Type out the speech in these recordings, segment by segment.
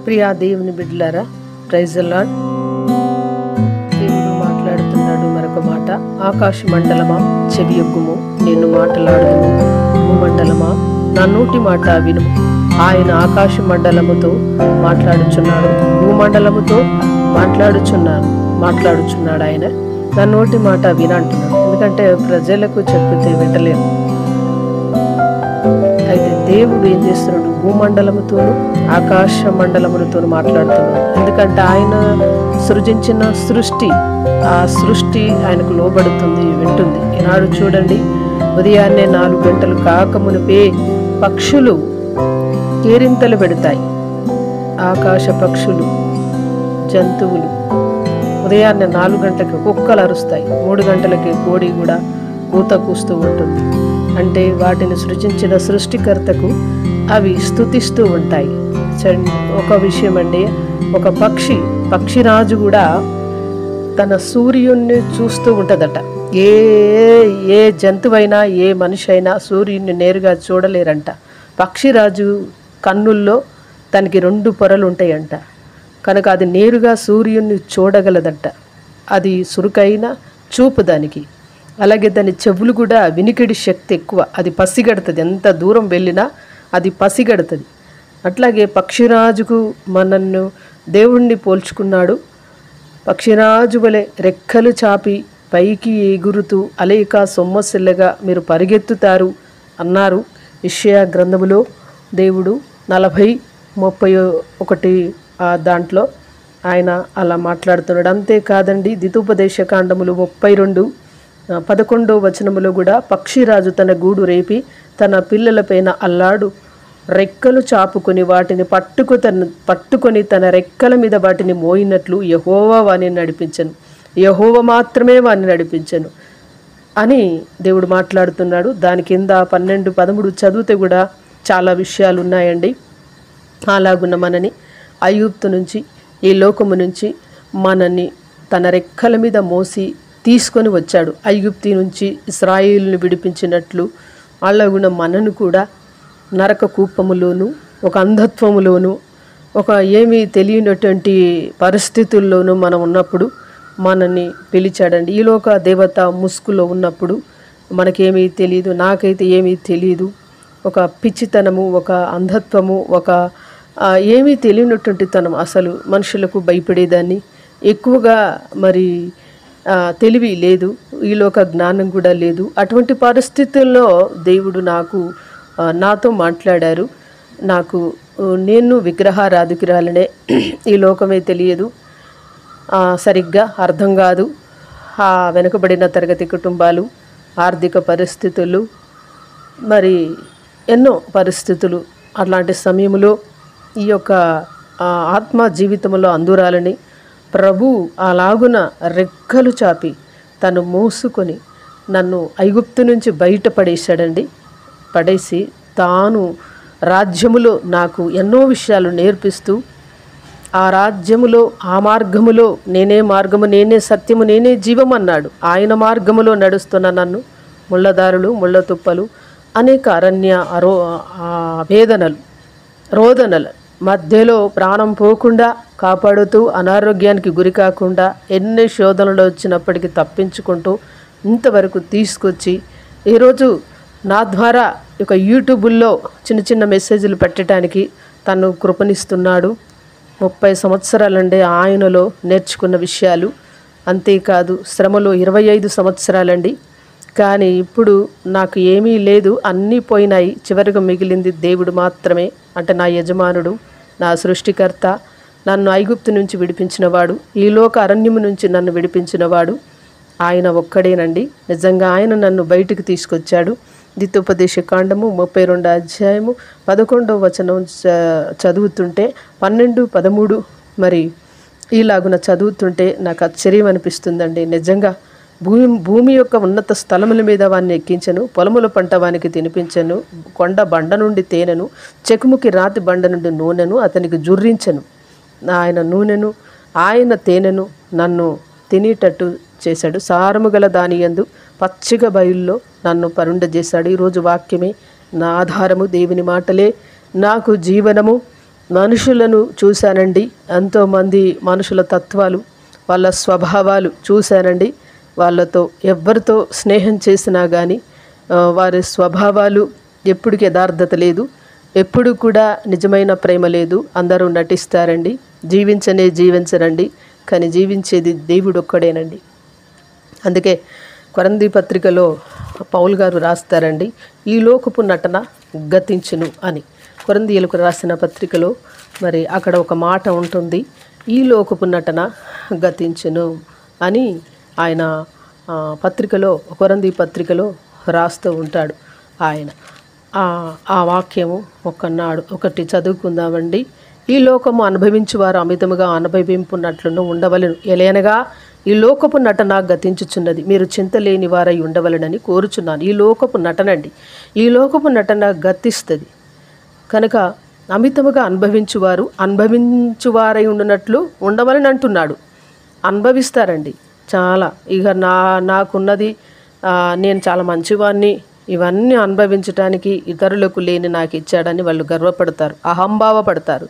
ప్రియా దేవుని బిడ్డలారా, praise the lord. దేవుడు మాట్లాడుతున్నాడు మరొక మాట. ఆకాశ మండలమా చెవియొగ్గుము, నేను మాట్లాడుదును. భూమండలమా నా నోటి మాట వినుము. ఆయన ఆకాశ మండలముతో మాట్లాడుచున్నాడు, భూమండలముతో మాట్లాడుచున్నాడు. ఆయన నా నోటి మాట వినంటున్నాడు. ఎందుకంటే ప్రజలకు చెప్పితే వింటలేరు. అయితే దేవుడు ఏం చేస్తున్నాడు? భూమండలముతోను ఆకాశ మండలములతో మాట్లాడుతున్నాడు. ఎందుకంటే ఆయన సృజించిన సృష్టి, ఆ సృష్టి ఆయనకు లోబడుతుంది, వింటుంది. ఈనాడు చూడండి, ఉదయాన్నే 4 గంటలు కాకమునిపే పక్షులు కేరింతలు పెడతాయి. ఆకాశ పక్షులు, జంతువులు ఉదయాన్నే 4 గంటలకు కుక్కలు అరుస్తాయి, 3 గంటలకి కోడి కూడా కూత కూస్తూ ఉంటుంది. అంటే వాటిని సృజించిన సృష్టికర్తకు అవి స్తుతిస్తూ ఉంటాయి. ఒక విషయం అండి, ఒక పక్షిరాజు కూడా తన సూర్యుడిని చూస్తూ ఉంటుందట. ఏ జంతువైనా ఏ మనిషి అయినా సూర్యుడిని నేరుగా చూడలేరంట. పక్షిరాజు కన్నుల్లో తనకి 2 పొరలు ఉంటాయంట. కనుక అది నేరుగా సూర్యుడిని చూడగలదంట. అది సురుకైన చూపు దానికి. అలాగే దాని చెవులు కూడా వినికిడి శక్తి ఎక్కువ. అది పసిగడుతుంది, ఎంత దూరం వెళ్ళినా అది పసిగడుతుంది. అట్లాగే పక్షిరాజుకు మనన్ను దేవుణ్ణి పోల్చుకున్నాడు. పక్షిరాజు వలె రెక్కలు చాపి పైకి ఎగురుతూ అలేక సొమ్మసిల్లగా మీరు పరిగెత్తుతారు అన్నారు యెషయా గ్రంథములో దేవుడు 40:31 దాంట్లో ఆయన అలా మాట్లాడుతున్నాడు. అంతేకాదండి, ద్వితోపదేశ కాండములు 32:11 వచనములో కూడా పక్షిరాజు తన గూడు రేపి తన పిల్లలపైన అల్లాడు రెక్కలు చాపుకొని వాటిని పట్టుకొని తన రెక్కల మీద వాటిని మోయినట్లు యెహోవా వాని నడిపించను, యెహోవా మాత్రమే వాని నడిపించను అని దేవుడు మాట్లాడుతున్నాడు. దాని కింద 12, 13 చదివితే కూడా చాలా విషయాలు ఉన్నాయండి. అలాగున్న మనని ఐగుప్తు నుంచి, ఈ లోకము నుంచి మనని తన రెక్కల మీద మోసి తీసుకొని వచ్చాడు. ఐగుప్తు నుంచి ఇశ్రాయేలుని విడిపించినట్లు అలాగున్న మనను కూడా నరక కూపములోను, ఒక అంధత్వములోను, ఒక ఏమీ తెలియనటువంటి పరిస్థితుల్లోనూ మనం ఉన్నప్పుడు మనల్ని పిలిచాడండి. ఈ లోక దేవత ముసుగులో ఉన్నప్పుడు మనకేమీ తెలియదు, నాకైతే ఏమీ తెలియదు. ఒక పిచ్చితనము, ఒక అంధత్వము, ఒక ఏమీ తెలియనటువంటి తనం. అసలు మనుషులకు భయపడేదాన్ని, ఎక్కువగా మరి తెలివి లేదు, ఈలోక జ్ఞానం కూడా లేదు. అటువంటి పరిస్థితుల్లో దేవుడు నాతో మాట్లాడారు. నేను విగ్రహారాధికురాలనే, ఈ లోకమే తెలియదు, సరిగ్గా అర్థం కాదు. ఆ వెనుకబడిన తరగతి కుటుంబాలు, ఆర్థిక పరిస్థితులు, మరి ఎన్నో పరిస్థితులు, అట్లాంటి సమయంలో ఈ యొక్క ఆత్మ జీవితంలో అందురాలని ప్రభు అలాగున రెక్కలు చాపి తను మోసుకొని నన్ను ఐగుప్తు నుంచి బయటపడేశాడండి. పడేసి తాను రాజ్యములో నాకు ఎన్నో విషయాలు నేర్పిస్తూ, ఆ రాజ్యములో, ఆ మార్గములో నేనే మార్గము, నేనే సత్యము, నేనే జీవం అన్నాడు. ఆయన మార్గములో నడుస్తున్న నన్ను ముళ్ళదారులు, ముళ్ళ తుప్పలు, అనేక అరణ్య వేదనలు, రోదనలు మధ్యలో ప్రాణం పోకుండా కాపాడుతూ, అనారోగ్యానికి గురి కాకుండా ఎన్ని శోధనలు వచ్చినప్పటికీ తప్పించుకుంటూ ఇంతవరకు తీసుకొచ్చి ఈరోజు నా ద్వారా ఒక యూట్యూబుల్లో చిన్న మెసేజ్లు పెట్టడానికి తను కృపణిస్తున్నాడు. 30 సంవత్సరాలండి ఆయనలో నేర్చుకున్న విషయాలు. అంతేకాదు శ్రమలో 25 సంవత్సరాలండి. కానీ ఇప్పుడు నాకు ఏమీ లేదు, అన్నీ పోయినాయి. చివరిగా మిగిలింది దేవుడు మాత్రమే. అంటే నా యజమానుడు, నా సృష్టికర్త, నన్ను ఐగుప్తు నుంచి విడిపించినవాడు, ఈ లోక అరణ్యము నుంచి నన్ను విడిపించినవాడు ఆయన ఒక్కడేనండి. నిజంగా ఆయన నన్ను బయటికి తీసుకొచ్చాడు. ద్వితోపదేశ కాండము 32:11 వచనం చదువుతుంటే 12, 13 మరి ఈలాగున చదువుతుంటే నాకు ఆశ్చర్యం అనిపిస్తుందండి. నిజంగా భూమి యొక్క ఉన్నత స్థలముల మీద వాన్ని ఎక్కించను, పొలముల పంట వానికి తినిపించను, కొండ బండ నుండి తేనెను, చెకుముకి రాతి బండ నుండి నూనెను అతనికి జుర్రించను. ఆయన నూనెను, ఆయన తేనెను నన్ను తినేటట్టు చేశాడు. సారము గల దాని యందు పచ్చిక బయల్లో నన్ను పరుండజేశాడు. ఈరోజు వాక్యమే నా ఆధారము, దేవుని మాటలే నాకు జీవనము. మనుషులను చూశానండి, ఎంతోమంది మనుషుల తత్వాలు, వాళ్ళ స్వభావాలు చూశానండి. వాళ్ళతో ఎవరితో స్నేహం చేసినా కానీ వారి స్వభావాలు ఎప్పటికీ యథార్థత లేదు, ఎప్పుడు కూడా నిజమైన ప్రేమ లేదు. అందరూ నటిస్తారండి, జీవించరండి, కానీ జీవించేది దేవుడు ఒక్కడేనండి. అందుకే కొరింథీ పత్రికలో పౌలు గారు రాస్తారండి, ఈ లోకపు నటన గతించును అని. కొరింథీయులకు రాసిన పత్రికలో మరి అక్కడ ఒక మాట ఉంటుంది, ఈ లోకపు నటన గతించును అని ఆయన పత్రికలో, కొరింథీ పత్రికలో రాస్తూ ఉంటాడు ఆయన. ఆ వాక్యము ఒకటి చదువుకుందామండి. ఈ లోకము అనుభవించు వారు అమితముగా అనుభవింపున్నట్లును ఉండవలను, ఎలయనగా ఈ లోకపు నటన గతించుచున్నది, మీరు చింతలేని వారై ఉండవలనని కోరుచున్నాను. ఈ లోకపు నటనండి, ఈ లోకపు నటన గతిస్తుంది కనుక అమితముగా అనుభవించువారై ఉండునట్లు ఉండవలని అంటున్నాడు. అనుభవిస్తారండి చాలా. ఇక నాకున్నది, నేను చాలా మంచివాడిని, ఇవన్నీ అనుభవించడానికి ఇతరులకు లేని నాకు ఇచ్చాడని వాళ్ళు గర్వపడతారు, అహంభావపడతారు.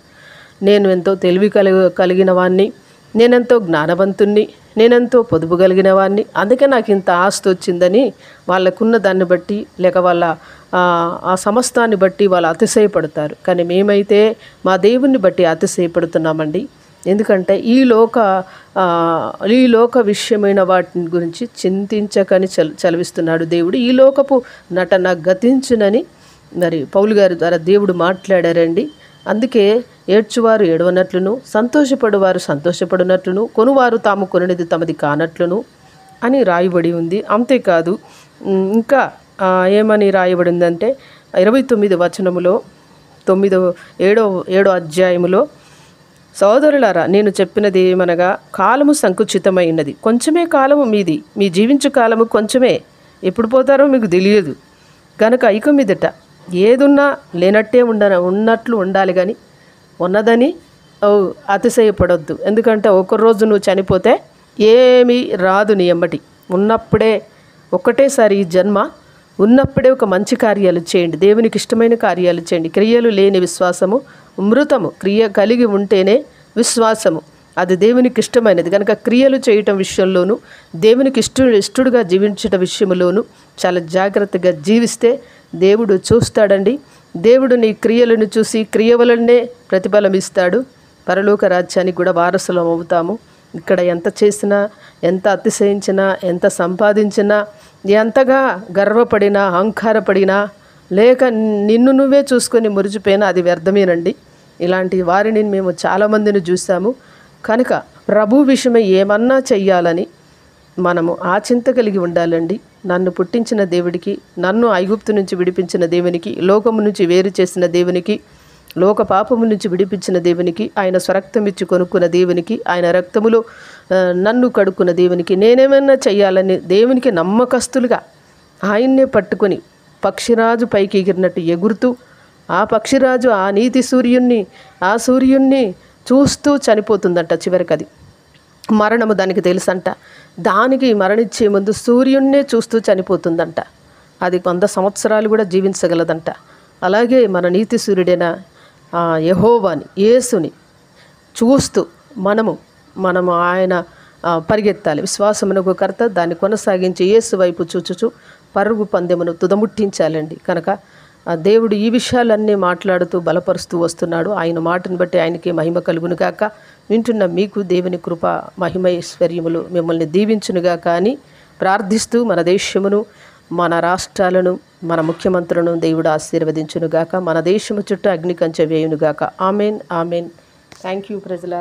నేను ఎంతో తెలివి కలిగిన వాడిని, నేనెంతో జ్ఞానవంతుణ్ణి, నేనెంతో పొదుపు కలిగిన వాడిని, అందుకే నాకు ఇంత ఆస్తి వచ్చిందని వాళ్ళకున్న దాన్ని బట్టి లేక వాళ్ళ ఆ సమస్తాన్ని బట్టి వాళ్ళు అతిశయపడతారు. కానీ మేమైతే మా దేవుణ్ణి బట్టి అతిశయపడుతున్నామండి. ఎందుకంటే ఈ లోక విషయమైన వాటిని గురించి చింతించకని చదివిస్తున్నాడు దేవుడు. ఈ లోకపు నటన గతించునని మరి పౌలు గారి ద్వారా దేవుడు మాట్లాడారండి. అందుకే ఏడ్చువారు ఏడవనట్లును, సంతోషపడువారు సంతోషపడినట్లును, కొనువారు తాము కొనినది తమది కానట్లును అని రాయబడి ఉంది. అంతేకాదు ఇంకా ఏమని రాయబడిందంటే 29 వచనములో 7వ అధ్యాయములో, సోదరులారా నేను చెప్పినది ఏమనగా కాలము సంకుచితమైనది, కొంచెమే కాలము మీది, మీ జీవించు కాలము కొంచెమే, ఎప్పుడు పోతారో మీకు తెలియదు. కనుక ఇక మీదట ఏదున్నా లేనట్టే ఉన్నట్లు ఉండాలి, కానీ ఉన్నదని అతిశయపడొద్దు. ఎందుకంటే ఒకరోజు నువ్వు చనిపోతే ఏమీ రాదు నీ ఎమ్మటి. ఉన్నప్పుడే ఒకటేసారి ఈ జన్మ ఉన్నప్పుడే ఒక మంచి కార్యాలు చేయండి, దేవునికి ఇష్టమైన కార్యాలు చేయండి. క్రియలు లేని విశ్వాసము మృతము, క్రియ కలిగి ఉంటేనే విశ్వాసము, అది దేవునికి ఇష్టమైనది. కనుక క్రియలు చేయటం విషయంలోనూ దేవునికి ఇష్టడుగా జీవించటం విషయంలోనూ చాలా జాగ్రత్తగా జీవిస్తే దేవుడు చూస్తాడండి. దేవుడు నీ క్రియలను చూసి క్రియ వలనే ప్రతిఫలం ఇస్తాడు. పరలోక రాజ్యానికి కూడా వారసులం అవుతాము. ఇక్కడ ఎంత చేసినా, ఎంత అతిశయించినా, ఎంత సంపాదించినా, ఎంతగా గర్వపడినా, అహంకారపడినా, లేక నిన్ను నువ్వే చూసుకొని మురిచిపోయినా అది వ్యర్థమేనండి. ఇలాంటి వారిని మేము చాలామందిని చూసాము. కనుక ప్రభు విషయమై ఏమన్నా చెయ్యాలని మనము ఆ చింత కలిగి ఉండాలండి. నన్ను పుట్టించిన దేవుడికి, నన్ను ఐగుప్తు నుంచి విడిపించిన దేవునికి, లోకము నుంచి వేరు చేసిన దేవునికి, లోక పాపము నుంచి విడిపించిన దేవునికి, ఆయన స్వరక్తం ఇచ్చి కొనుక్కున్న దేవునికి, ఆయన రక్తములో నన్ను కడుక్కున్న దేవునికి నేనేమన్నా చెయ్యాలని దేవునికి నమ్మకస్తులుగా ఆయన్నే పట్టుకొని పక్షిరాజు పైకి ఎగిరినట్టు ఎగురుతూ, ఆ పక్షిరాజు ఆ నీతి సూర్యుణ్ణి చూస్తూ చనిపోతుందంట. చివరికి అది మరణము దానికి తెలుసంట. దానికి మరణించే ముందు సూర్యున్నే చూస్తూ చనిపోతుందంట. అది 100 సంవత్సరాలు కూడా జీవించగలదంట. అలాగే మన నీతి సూర్యుడైన యెహోవాని, యేసుని చూస్తూ మనము ఆయన పరిగెత్తాలి. విశ్వాసమునకు కర్త, దాన్ని కొనసాగించి యేసు వైపు చూచుచు పరుగు పందెమును తుదముట్టించాలండి. కనుక దేవుడు ఈ విషయాలన్నీ మాట్లాడుతూ బలపరుస్తూ వస్తున్నాడు. ఆయన మాటను బట్టి ఆయనకి మహిమ కలుగునుగాక. వింటున్న మీకు దేవుని కృప, మహిమైశ్వర్యములు మిమ్మల్ని దీవించునుగాక అని ప్రార్థిస్తూ మన దేశమును, మన రాష్ట్రాలను, మన ముఖ్యమంత్రులను దేవుడు ఆశీర్వదించునుగాక. మన దేశము చుట్టూ అగ్ని కంచె వేయునుగాక. Amen, amen. థ్యాంక్ యూ ప్రజలారా.